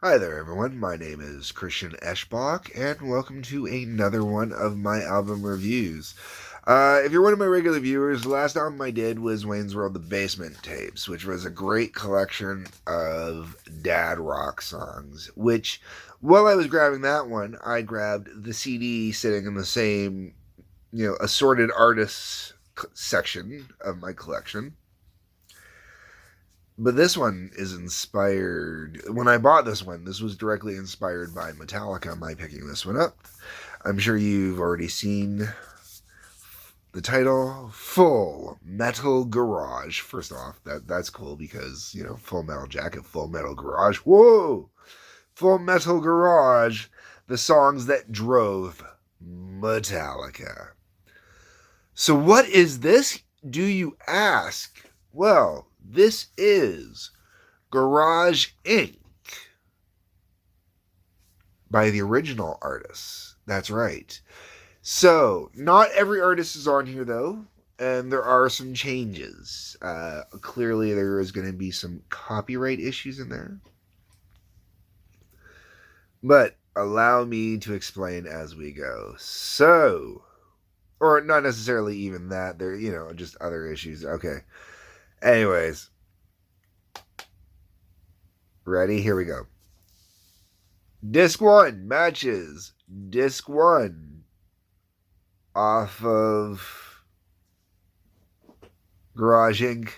Hi there, everyone. My name is Christian Eschbach, and welcome to another one of my album reviews. If you're one of my regular viewers, the last album I did was Wayne's World: The Basement Tapes, which was a great collection of dad rock songs. Which, while I was grabbing that one, I grabbed the CD sitting in the same, assorted artists section of my collection. But this one is inspired. When I bought this one, this was directly inspired by Metallica, my picking this one up. I'm sure you've already seen the title, Full Metal Garage. First off, that's cool because, Full Metal Jacket, Full Metal Garage. Whoa! Full Metal Garage, the songs that drove Metallica. So what is this, do you ask? Well, this is Garage Inc. by the original artists. That's right. So, not every artist is on here, though, and there are some changes. Clearly, there is going to be some copyright issues in there. But allow me to explain as we go. So, or not necessarily even that, there, just other issues. Okay. Anyways, ready? Here we go. Disc 1 matches Disc 1 off of Garage Inc.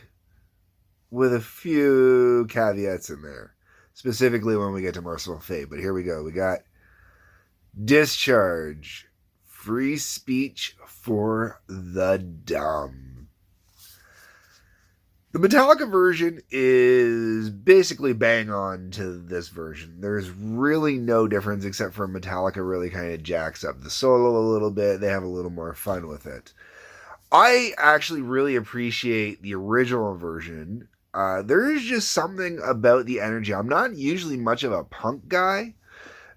with a few caveats in there, specifically when we get to Merciful Fate. But here we go. We got Discharge, Free Speech for the Dumb. The Metallica version is basically bang on to this version. There's really no difference except for Metallica really kind of jacks up the solo a little bit. They have a little more fun with it. I actually really appreciate the original version. There is just something about the energy. I'm not usually much of a punk guy,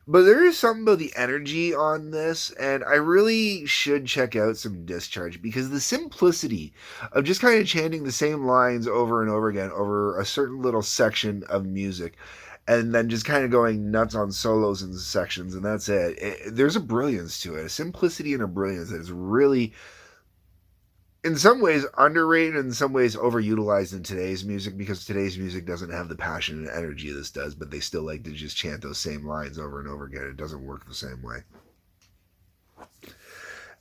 but there is something about the energy on this, and I really should check out some Discharge because the simplicity of just kind of chanting the same lines over and over again over a certain little section of music and then just kind of going nuts on solos and sections, and that's it. There's a brilliance to it, a simplicity and a brilliance that is really, in some ways, underrated and in some ways overutilized in today's music because today's music doesn't have the passion and energy this does, but they still like to just chant those same lines over and over again. It doesn't work the same way.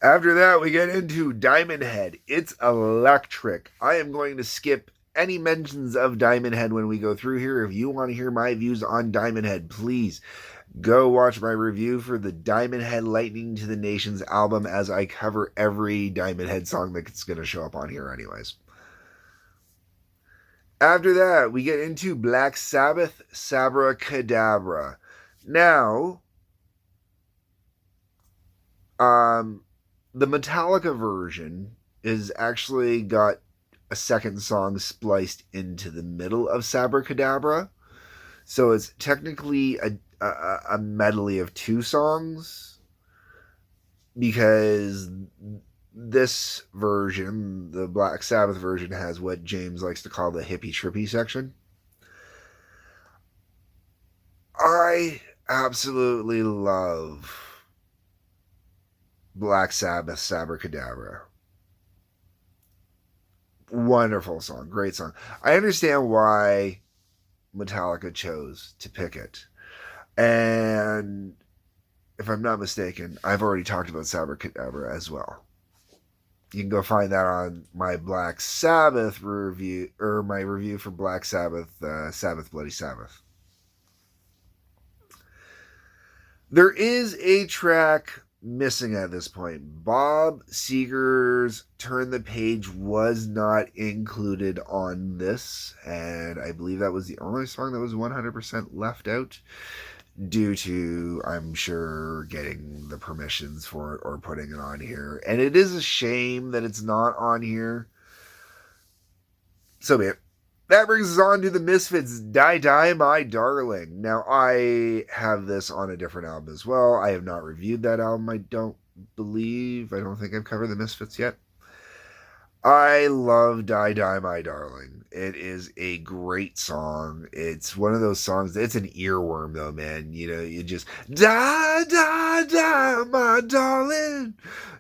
After that, we get into Diamond Head. It's electric. I am going to skip any mentions of Diamond Head when we go through here. If you want to hear my views on Diamond Head, please go watch my review for the Diamond Head Lightning to the Nations album, as I cover every Diamond Head song that's going to show up on here anyways. After that, we get into Black Sabbath, Sabra, Cadabra. Now, the Metallica version is actually got a second song spliced into the middle of Sabra Cadabra. So it's technically a medley of two songs because this version, the Black Sabbath version, has what James likes to call the hippie trippy section. I absolutely love Black Sabbath, Sabra Cadabra. Wonderful song, great song. I understand why Metallica chose to pick it. And if I'm not mistaken, I've already talked about Sabra Cadabra as well. You can go find that on my Black Sabbath review, or my review for Black Sabbath, Sabbath Bloody Sabbath. There is a track missing at this point. Bob Seger's Turn the Page was not included on this, and I believe that was the only song that was 100% left out due to, I'm sure, getting the permissions for it or putting it on here. And it is a shame that it's not on here. So be it. That brings us on to the Misfits' Die Die My Darling. Now, I have this on a different album as well. I have not reviewed that album, I don't think I've covered the Misfits yet. I love Die Die My Darling. It is a great song. It's one of those songs, it's an earworm though, man. You know, you just die, die, die, my darling.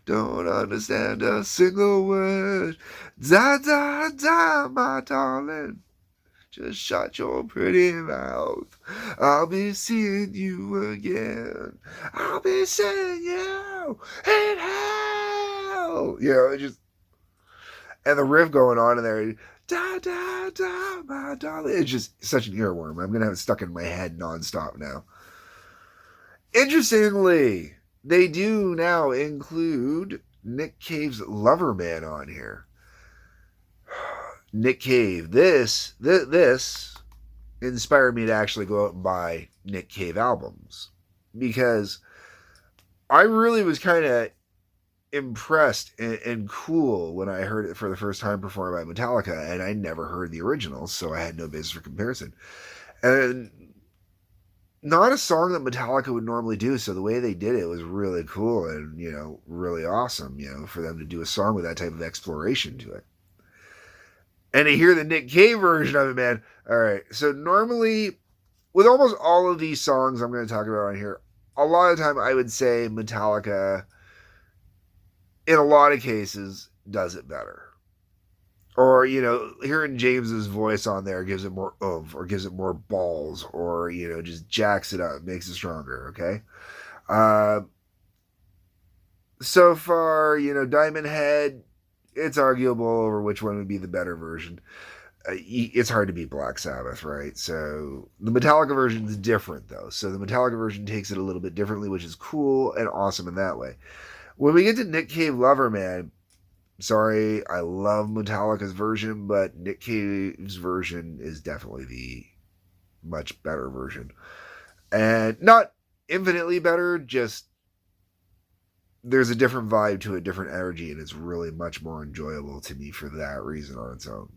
Don't understand a single word. Die, die, die, my darling. Just shut your pretty mouth. I'll be seeing you again. I'll be seeing you in hell. You know, it just, and the riff going on in there, da da da, my darling. It's just such an earworm. I'm gonna have it stuck in my head nonstop now. Interestingly, they do now include Nick Cave's Loverman on here. Nick Cave. This inspired me to actually go out and buy Nick Cave albums because I really was kind of impressed and cool when I heard it for the first time performed by Metallica, and I never heard the originals, so I had no basis for comparison. And not a song that Metallica would normally do, so the way they did it was really cool and, you know, really awesome, you know, for them to do a song with that type of exploration to it. And to hear the Nick Cave version of it, man. All right, so normally, with almost all of these songs I'm going to talk about on here, a lot of the time I would say Metallica, in a lot of cases, does it better. Or, you know, hearing James's voice on there gives it more oomph, or gives it more balls, or, you know, just jacks it up, makes it stronger, okay? So far, you know, Diamond Head, it's arguable over which one would be the better version. It's hard to beat Black Sabbath, right? So the Metallica version is different, though. So the Metallica version takes it a little bit differently, which is cool and awesome in that way. When we get to Nick Cave Loverman, sorry, I love Metallica's version, but Nick Cave's version is definitely the much better version. And not infinitely better, just there's a different vibe to a different energy, and it's really much more enjoyable to me for that reason on its own.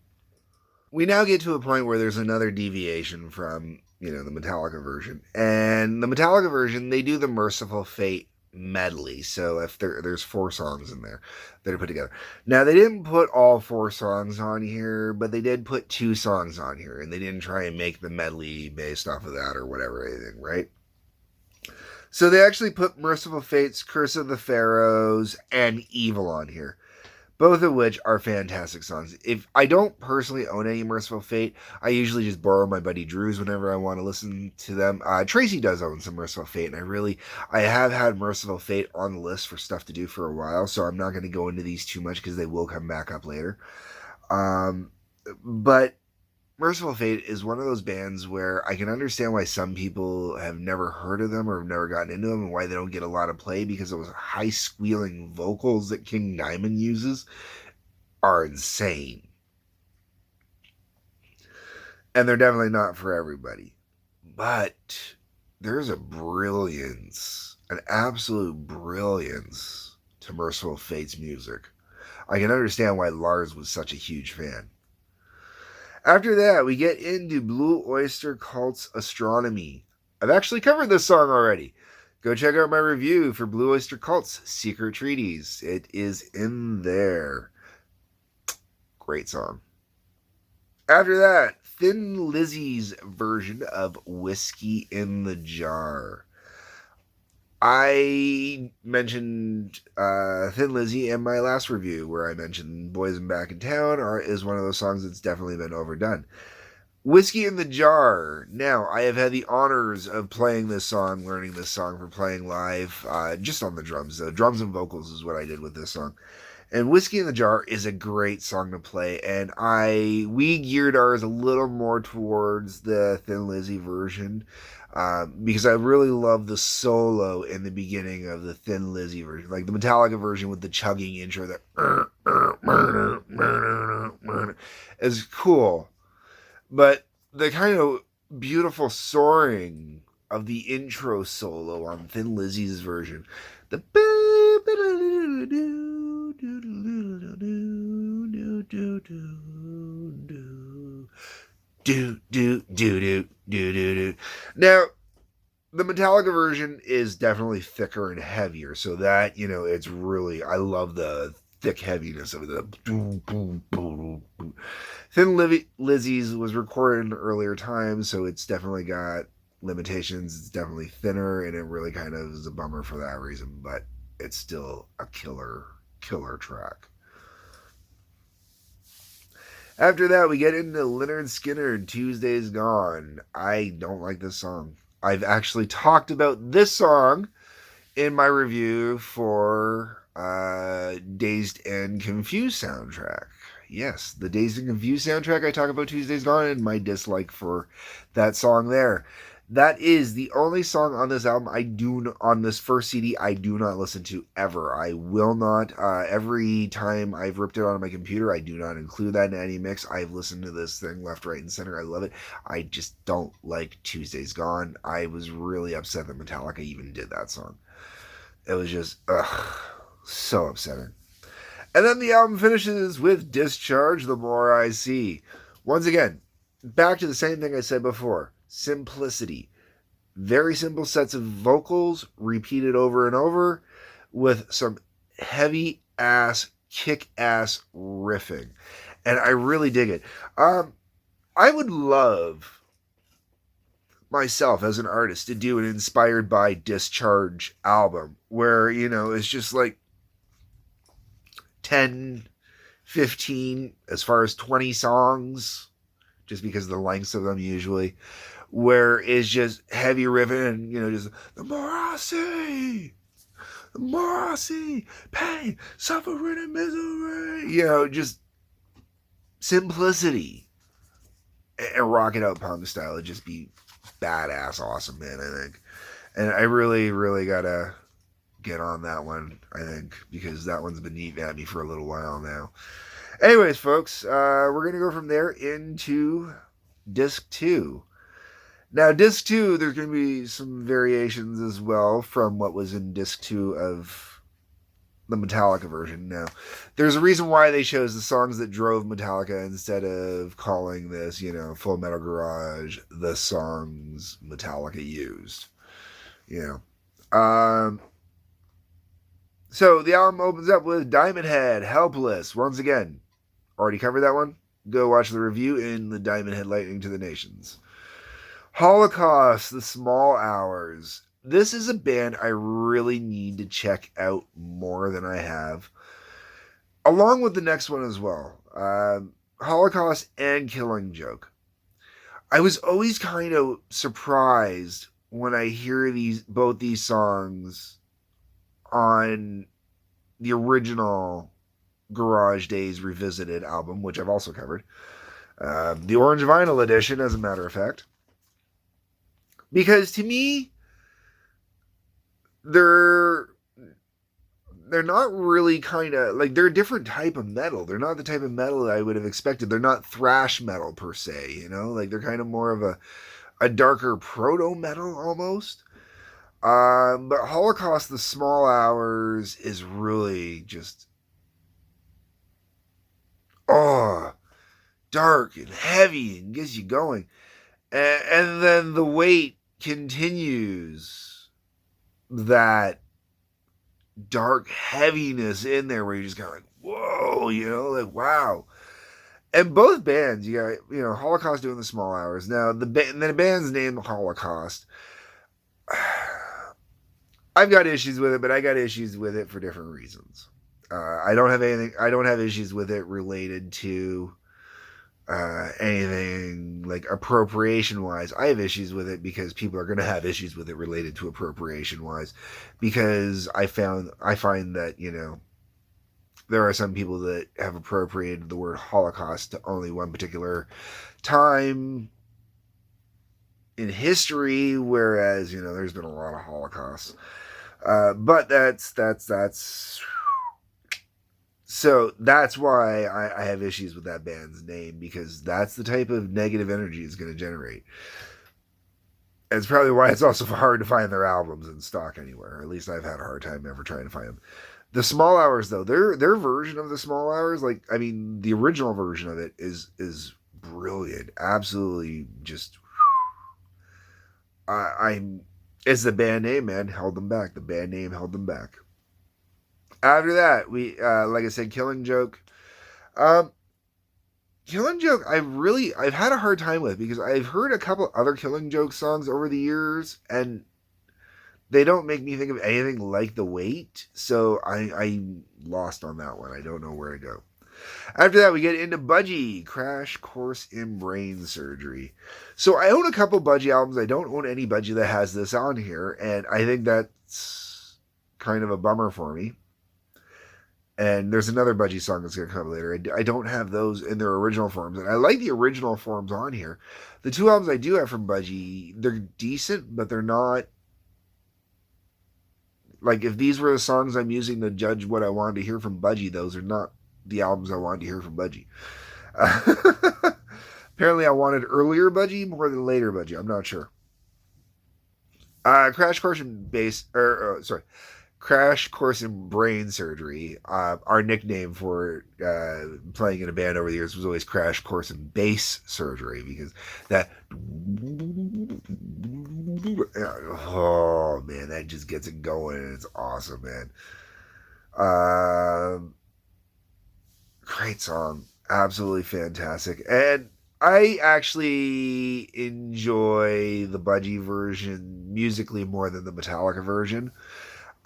We now get to a point where there's another deviation from, you know, the Metallica version. And the Metallica version, they do the Merciful Fate medley. So if there's 4 songs in there that are put together. Now, they didn't put all 4 songs on here, but they did put 2 songs on here, and they didn't try and make the medley based off of that or whatever, anything, right? So they actually put Merciful Fate's Curse of the Pharaohs and Evil on here, both of which are fantastic songs. If I don't personally own any Merciful Fate, I usually just borrow my buddy Drew's whenever I want to listen to them. Tracy does own some Merciful Fate, and I have had Merciful Fate on the list for stuff to do for a while, so I'm not going to go into these too much because they will come back up later. But Merciful Fate is one of those bands where I can understand why some people have never heard of them or have never gotten into them, and why they don't get a lot of play, because those high squealing vocals that King Diamond uses are insane. And they're definitely not for everybody. But there's a brilliance, an absolute brilliance to Merciful Fate's music. I can understand why Lars was such a huge fan. After that, we get into Blue Oyster Cult's Astronomy. I've actually covered this song already. Go check out my review for Blue Oyster Cult's Secret Treaties. It is in there. Great song. After that, Thin Lizzy's version of Whiskey in the Jar. I mentioned Thin Lizzy in my last review, where I mentioned Boys and Back in Town is one of those songs that's definitely been overdone. Whiskey in the Jar. Now, I have had the honors of playing this song, learning this song for playing live, just on the drums, though. Drums and vocals is what I did with this song. And Whiskey in the Jar is a great song to play, and we geared ours a little more towards the Thin Lizzy version, because I really love the solo in the beginning of the Thin Lizzy version, like the Metallica version with the chugging intro that is cool, but the kind of beautiful soaring of the intro solo on Thin Lizzy's version, the now, the Metallica version is definitely thicker and heavier, so that, you know, it's really, I love the thick heaviness of the boom, boom, boom, boom. Thin Lizzy's was recorded in earlier times, so it's definitely got limitations. It's definitely thinner, and it really kind of is a bummer for that reason, but it's still a killer track. After that, we get into Lynyrd Skynyrd, Tuesday's Gone. I don't like this song. I've actually talked about this song in my review for Dazed and Confused soundtrack. Yes, the Dazed and Confused soundtrack. I talk about Tuesday's Gone and my dislike for that song there. That is the only song on this album on this first CD I do not listen to ever. I will not. Every time I've ripped it out of my computer, I do not include that in any mix. I've listened to this thing left, right, and center. I love it. I just don't like Tuesday's Gone. I was really upset that Metallica even did that song. It was just, so upsetting. And then the album finishes with Discharge, The More I See. Once again, back to the same thing I said before. Simplicity. Very simple sets of vocals repeated over and over with some heavy ass, kick ass riffing. And I really dig it. I would love myself as an artist to do an inspired by Discharge album where, it's just like 10, 15, as far as 20 songs, just because of the lengths of them usually, where it's just heavy riffing and, just the more I see, the more I see pain, suffering, and misery. Just simplicity and rock it out punk style. It'd just be badass awesome, man, I think. And I really, really gotta get on that one, I think, because that one's been eating at me for a little while now. Anyways, folks, we're going to go from there into Disc 2. Now, Disc 2, there's going to be some variations as well from what was in Disc 2 of the Metallica version. Now, there's a reason why they chose the songs that drove Metallica instead of calling this, Full Metal Garage, the songs Metallica used. So the album opens up with Diamond Head, Helpless. Once again, already covered that one. Go watch the review in the Diamond Head Lightning to the Nations. Holocaust, The Small Hours. This is a band I really need to check out more than I have. Along with the next one as well. Holocaust and Killing Joke. I was always kind of surprised when I hear both these songs on the original Garage Days Revisited album, which I've also covered. The Orange Vinyl Edition, as a matter of fact. Because to me, they're not really kind of, like, they're a different type of metal. They're not the type of metal that I would have expected. They're not thrash metal per se, like they're kind of more of a darker proto-metal almost. But Holocaust, The Small Hours is really just, dark and heavy and gets you going. And then the weight continues that dark heaviness in there where you're just kind of like, whoa, like, wow. And both bands, you got, Holocaust doing The Small Hours. Now, the band's named Holocaust. I've got issues with it, but I got issues with it for different reasons. I don't have issues with it related to anything like appropriation wise. I have issues with it because people are going to have issues with it related to appropriation wise, because I find that, there are some people that have appropriated the word Holocaust to only one particular time in history, whereas, there's been a lot of Holocausts. But that's so that's why I have issues with that band's name, because that's the type of negative energy it's going to generate. And it's probably why it's also hard to find their albums in stock anywhere. Or at least I've had a hard time ever trying to find them. The Small Hours, though, their version of The Small Hours, the original version of it is brilliant. Absolutely just, it's the band name, man, held them back. The band name held them back. After that, we like I said, Killing Joke. Um, Killing Joke, I've had a hard time with because I've heard a couple other Killing Joke songs over the years, and they don't make me think of anything like The Weight. So I lost on that one. I don't know where to go. After that, we get into Budgie, Crash Course in Brain Surgery. So I own a couple Budgie albums. I don't own any Budgie that has this on here, and I think that's kind of a bummer for me. And there's another Budgie song that's going to come later. I don't have those in their original forms, and I like the original forms on here. The two albums I do have from Budgie, they're decent, but they're not like if these were the songs I'm using to judge what I wanted to hear from Budgie. Those are not the albums I wanted to hear from Budgie. Apparently, I wanted earlier Budgie more than later Budgie. I'm not sure. Crash Course in Crash Course in Brain Surgery. Our nickname for playing in a band over the years was always Crash Course in Bass Surgery because that. Oh man, that just gets it going and it's awesome, man. Great song, absolutely fantastic, and I actually enjoy the Budgie version musically more than the Metallica version.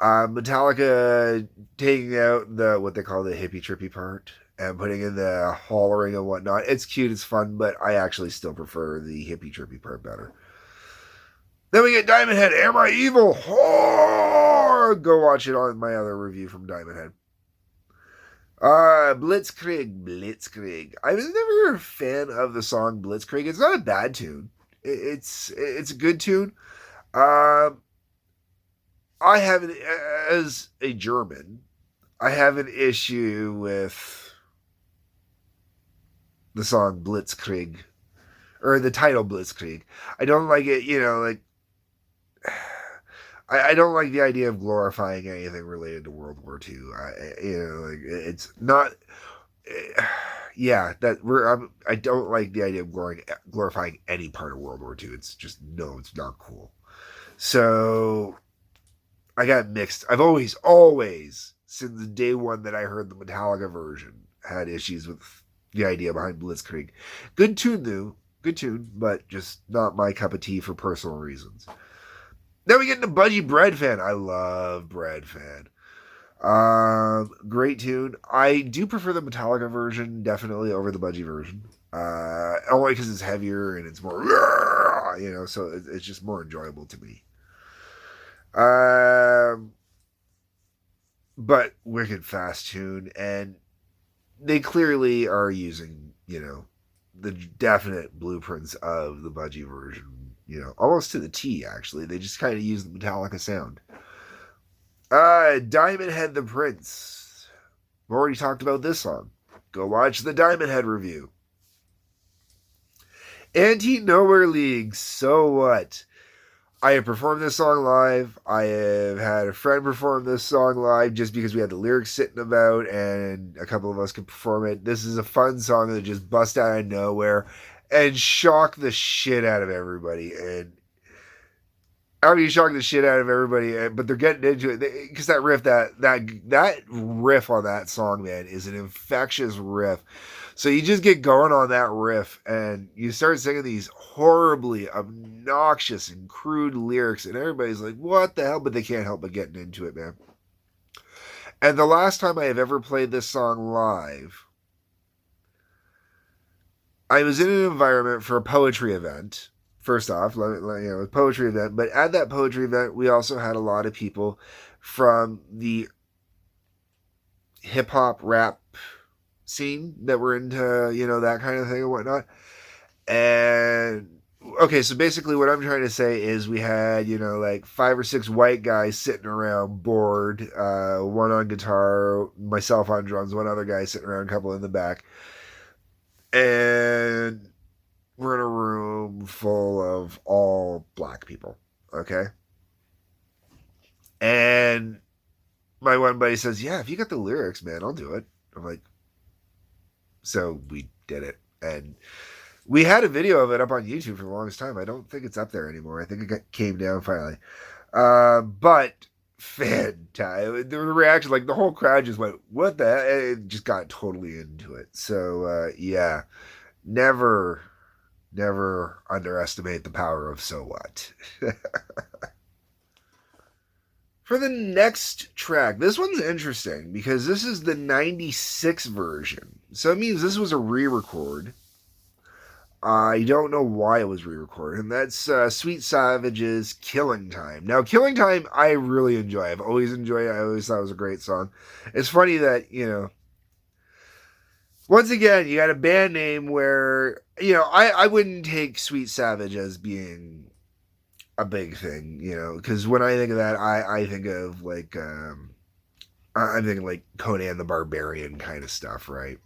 Metallica taking out the what they call the hippie trippy part and putting in the hollering and whatnot. It's cute, it's fun, but I actually still prefer the hippie trippy part better. Then we get Diamond Head, Am I Evil? Oh, go watch it on my other review from Diamond Head. Blitzkrieg. I was never a fan of the song Blitzkrieg. It's not a bad tune. It's a good tune. I have as a German, I have an issue with the song Blitzkrieg or the title Blitzkrieg. I don't like it. I don't like the idea of glorifying anything related to World War II. It's not. Yeah, I don't like the idea of glorifying any part of World War II. It's just no, it's not cool. So I got mixed. I've always, since the day one that I heard the Metallica version, had issues with the idea behind Blitzkrieg. Good tune, though. Good tune, but just not my cup of tea for personal reasons. Then we get into Budgie Bread Fan. I love Bread Fan. Great tune. I do prefer the Metallica version definitely over the Budgie version. Only because it's heavier and it's more, so it's just more enjoyable to me. But wicked fast tune, and they clearly are using, the definite blueprints of the Budgie version. Almost to the T, actually. They just kind of use the Metallica sound. Diamond Head the Prince. We've already talked about this song. Go watch the Diamond Head review. Anti-Nowhere League. So what? I have performed this song live. I have had a friend perform this song live just because we had the lyrics sitting about and a couple of us could perform it. This is a fun song that just busts out of nowhere and shock the shit out of everybody. And how do you shock the shit out of everybody? But they're getting into it because that riff, that riff on that song, man, is an infectious riff. So you just get going on that riff and you start singing these horribly obnoxious and crude lyrics, and everybody's like, "What the hell?" But they can't help but getting into it, man. And the last time I have ever played this song live, I was in an environment for a poetry event. First off, a poetry event. But at that poetry event, we also had a lot of people from the hip hop rap scene that were into, that kind of thing and whatnot. And okay, so basically what I'm trying to say is we had, 5 or 6 white guys sitting around bored, one on guitar, myself on drums, one other guy sitting around, a couple in the back. And we're in a room full of all black people, okay? And my one buddy says, "Yeah, if you got the lyrics, man, I'll do it." I'm like, so we did it. And we had a video of it up on YouTube for the longest time. I don't think it's up there anymore. I think it came down finally. But fantastic. The reaction, like the whole crowd just went, "What the?" It just got totally into it. So yeah, never, never underestimate the power of So What. For the next track, this one's interesting because this is the '96 version. So it means this was a re-record. I don't know why it was re-recorded, and that's Sweet Savage's "Killing Time." Now, "Killing Time" I really enjoy. I've always enjoyed it. I always thought it was a great song. It's funny that, once again, you got a band name where, I wouldn't take Sweet Savage as being a big thing, because when I think of that, I think of like, I'm thinking like Conan the Barbarian kind of stuff, right?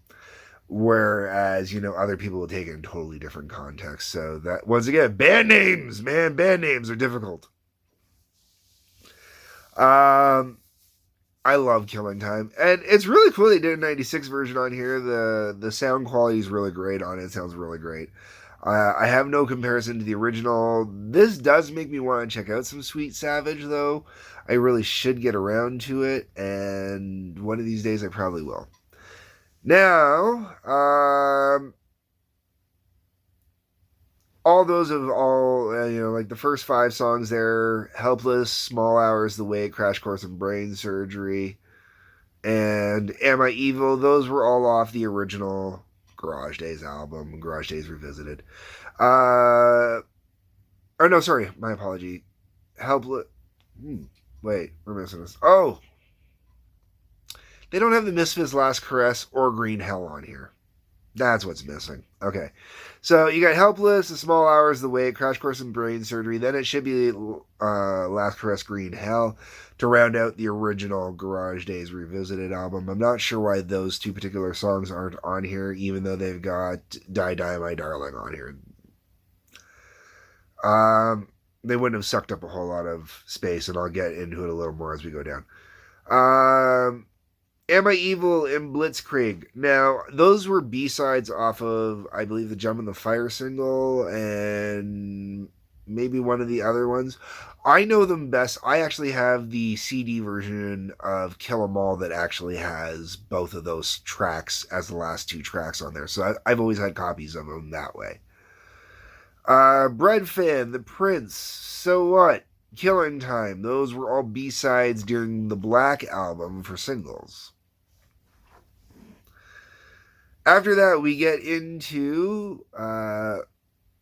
Whereas, other people will take it in totally different context. So that, once again, band names, man, band names are difficult. I love "Killing Time," and it's really cool they did a '96 version on here. The sound quality is really great on it. It sounds really great. I have no comparison to the original. This does make me want to check out some Sweet Savage, though. I really should get around to it, and one of these days I probably will. Now, all those of all, like the first 5 songs there: "Helpless," "Small Hours," "The Wait," "Crash Course in Brain Surgery," and "Am I Evil," those were all off the original Garage Days album, Garage Days Revisited. Oh no, sorry, my apology. Helpless. Wait, we're missing this. Oh, they don't have the Misfits' "Last Caress" or "Green Hell" on here. That's what's missing. Okay. So you got "Helpless," "The Small Hours," "The Wait," "Crash Course in Brain Surgery." Then it should be "Last Caress," "Green Hell" to round out the original Garage Days Revisited album. I'm not sure why those 2 particular songs aren't on here, even though they've got "Die Die My Darling" on here. They wouldn't have sucked up a whole lot of space, and I'll get into it a little more as we go down. "Am I Evil" and "Blitzkrieg." Now, those were B-sides off of, I believe, the "Jump in the Fire" single and maybe one of the other ones. I know them best. I actually have the CD version of "Kill 'Em All" that actually has both of those tracks as the last 2 tracks on there. So I've always had copies of them that way. "Bread Fan," "The Prince," "So What," "Killing Time." Those were all B-sides during the Black Album for singles. After that, we get into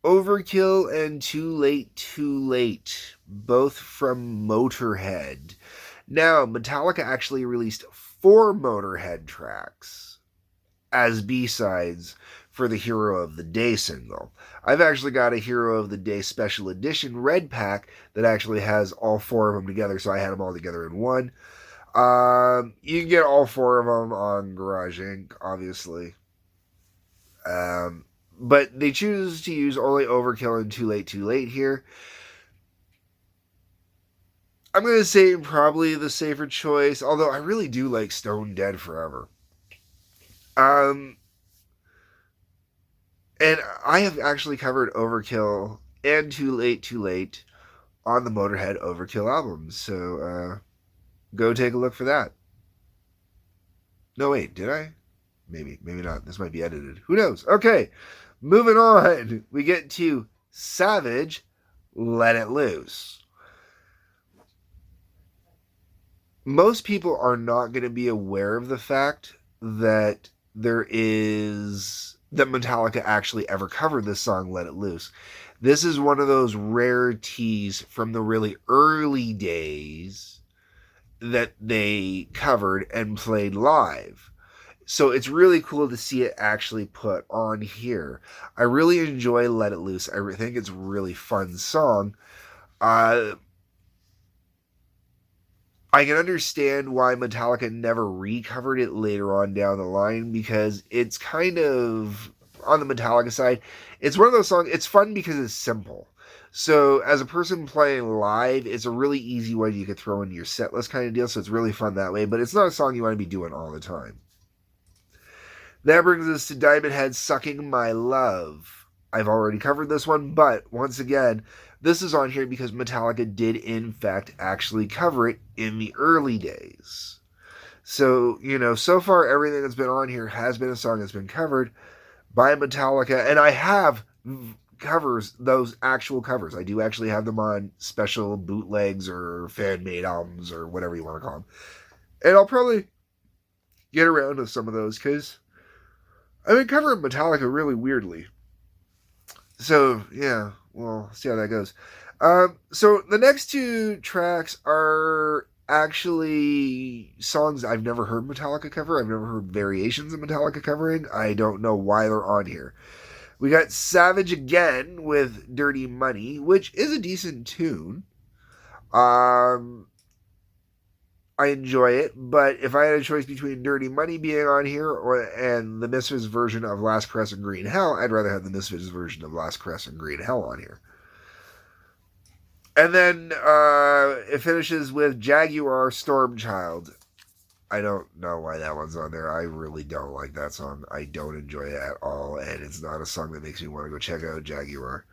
"Overkill" and "Too Late, Too Late," both from Motorhead. Now, Metallica actually released 4 Motorhead tracks as B-sides for the "Hero of the Day" single. I've actually got a "Hero of the Day" special edition red pack that actually has all 4 of them together, so I had them all together in one. You can get all 4 of them on Garage Inc., obviously. But they choose to use only "Overkill" and "Too Late, Too Late" here. I'm going to say probably the safer choice, although I really do like "Stone Dead Forever." And I have actually covered "Overkill" and "Too Late, Too Late" on the Motorhead Overkill album, so go take a look for that. No, wait, did I? Maybe not. This might be edited. Who knows? Okay, moving on. We get to Savage, "Let It Loose." Most people are not going to be aware of the fact that that Metallica actually ever covered this song, "Let It Loose." This is one of those rarities from the really early days that they covered and played live. So it's really cool to see it actually put on here. I really enjoy "Let It Loose." I think it's a really fun song. I can understand why Metallica never recovered it later on down the line, because it's kind of, on the Metallica side, it's one of those songs, it's fun because it's simple. So as a person playing live, it's a really easy one you could throw into your set list kind of deal, so it's really fun that way, but it's not a song you want to be doing all the time. That brings us to Diamond Head, "Sucking My Love." I've already covered this one, but once again, this is on here because Metallica did in fact actually cover it in the early days. So, so far everything that's been on here has been a song that's been covered by Metallica, and I have covers, those actual covers. I do actually have them on special bootlegs or fan-made albums or whatever you want to call them. And I'll probably get around to some of those because I've been covering Metallica really weirdly. So, yeah, we'll see how that goes. So the next two tracks are actually songs I've never heard Metallica cover. I've never heard variations of Metallica covering. I don't know why they're on here. We got Savage Again with Dirty Money, which is a decent tune. I enjoy it, but if I had a choice between Dirty Money being on here and the Misfits version of Last Caress in Green Hell, I'd rather have the Misfits version of Last Caress in Green Hell on here. And then it finishes with Jaguar Stormchild. I don't know why that one's on there. I really don't like that song. I don't enjoy it at all, and it's not a song that makes me want to go check out Jaguar.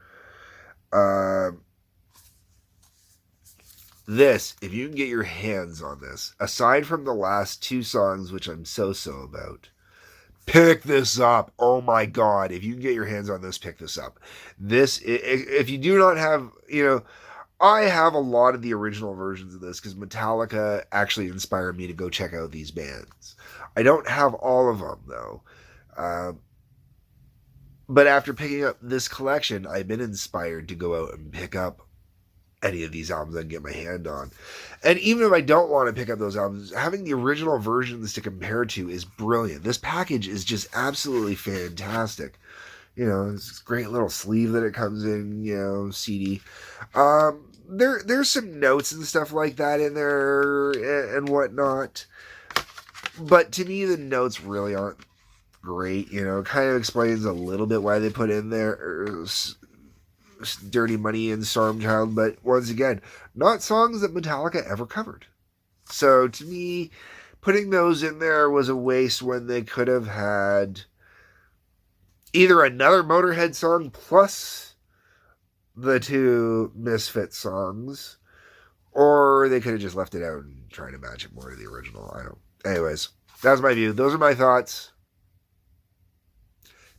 This, if you can get your hands on this, aside from the last two songs, which I'm so about, pick this up. Oh my God. If you can get your hands on this, pick this up. This, if you do not have, I have a lot of the original versions of this because Metallica actually inspired me to go check out these bands. I don't have all of them though. But after picking up this collection, I've been inspired to go out and pick up any of these albums I can get my hand on. And even if I don't want to pick up those albums, having the original versions to compare to is brilliant. This package is just absolutely fantastic. It's this great little sleeve that it comes in, CD. There's some notes and stuff like that in there and whatnot. But to me, the notes really aren't great. It kind of explains a little bit why they put in there Dirty Money and Stormchild, but once again, not songs that Metallica ever covered. So to me, putting those in there was a waste when they could have had either another Motorhead song plus the two Misfits songs, or they could have just left it out and tried to match it more to the original. Anyways, that's my view. Those are my thoughts.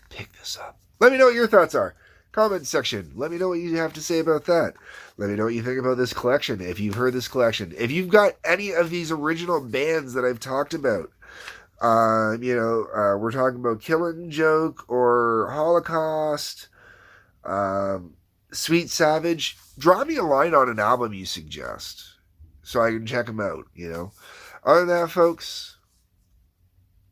Pick this up. Let me know what your thoughts are. Comment section. Let me know what you have to say about that. Let me know what you think about this collection, if you've heard this collection. If you've got any of these original bands that I've talked about, we're talking about Killing Joke or Holocaust, Sweet Savage, drop me a line on an album you suggest so I can check them out, Other than that, folks,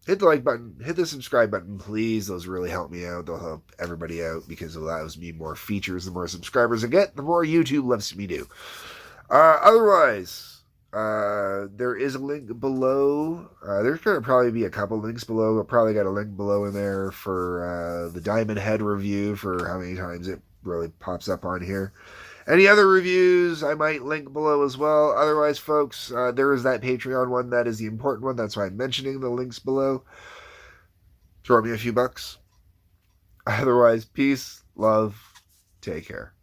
hit the like button, hit the subscribe button, please. Those really help me out. They'll help everybody out because it allows me more features. The more subscribers I get, the more YouTube lets me do. Otherwise, there is a link below. There's going to probably be a couple links below. I'll probably got a link below in there for the Diamond Head review for how many times it really pops up on here. Any other reviews, I might link below as well. Otherwise, folks, there is that Patreon one. That is the important one. That's why I'm mentioning the links below. Throw me a few bucks. Otherwise, peace, love, take care.